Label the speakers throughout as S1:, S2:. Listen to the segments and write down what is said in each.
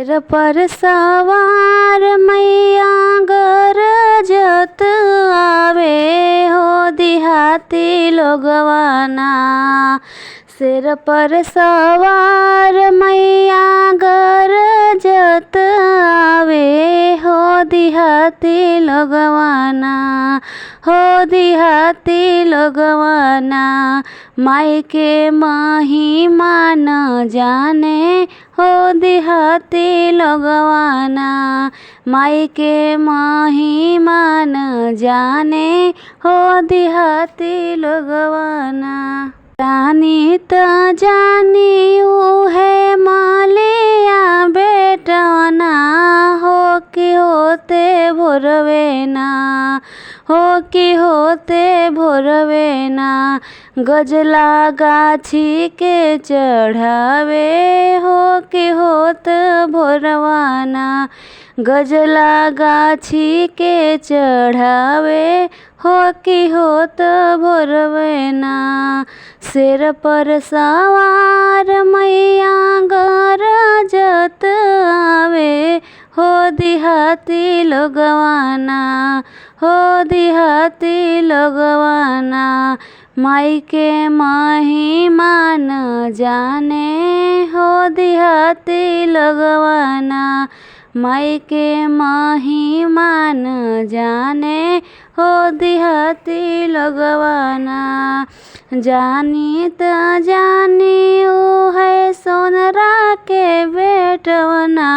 S1: सिर पर सवार मैया गरजत आवे हो देहाती लोगवाना। सिर पर सवार मैया गरजत आवे हो देहाती लोगवाना। हो देहाती लोगवाना माई के महिमा न जाने हो देहाती लोगवाना। माई के महिमा न जाने हो देहाती लोगवाना। जानी त जानी उहे मालिया बेटवना हो कि होते भोरवेना। हो कि होते भोरवेना गजला गाछी के चढ़ावे हो कि होत भोरवाना। गजला गाछी के चढ़ावे हो कि होत भोरवेना। सिर पर सवार मैया गरजत आवे हो देहाती लोगवाना। हो देहाती लोगवाना माई के महिमा न जाने हो देहाती लोगवाना। माई के महिमा न जाने हो देहाती लोगवाना। जानी त जानी उहे सोनरा के बेटवना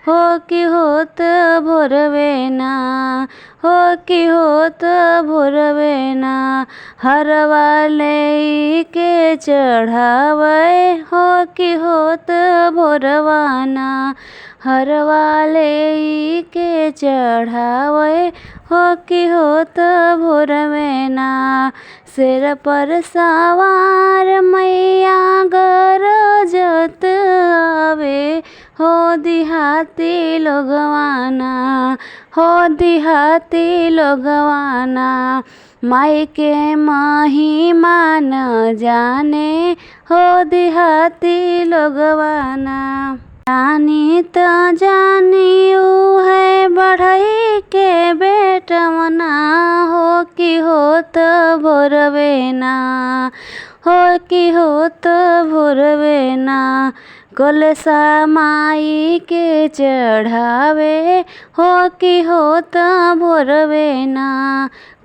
S1: हो कि होत भोरवेना। हो कि होत भोरवेना हरवा ले के चढ़ावे हो कि होत भोरवाना। हरवा ले के चढ़ावे हो कि होत भोरवेना। सिर पर सवार मैया गरजत आवे हो देहाती लोगवाना। हो देहाती लोगवाना माई के महिमा न जाने हो देहाती लोगवाना। जानी त जानी उहे बढ़ई के बेटवना हो कि होत भोरवेना। हो कि होत भोरवेना कलसा माई के चढ़ावे हो कि होत भोरवेना।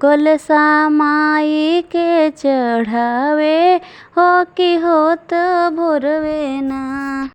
S1: कलसा माई के चढ़ावे हो कि होत भोरवेना।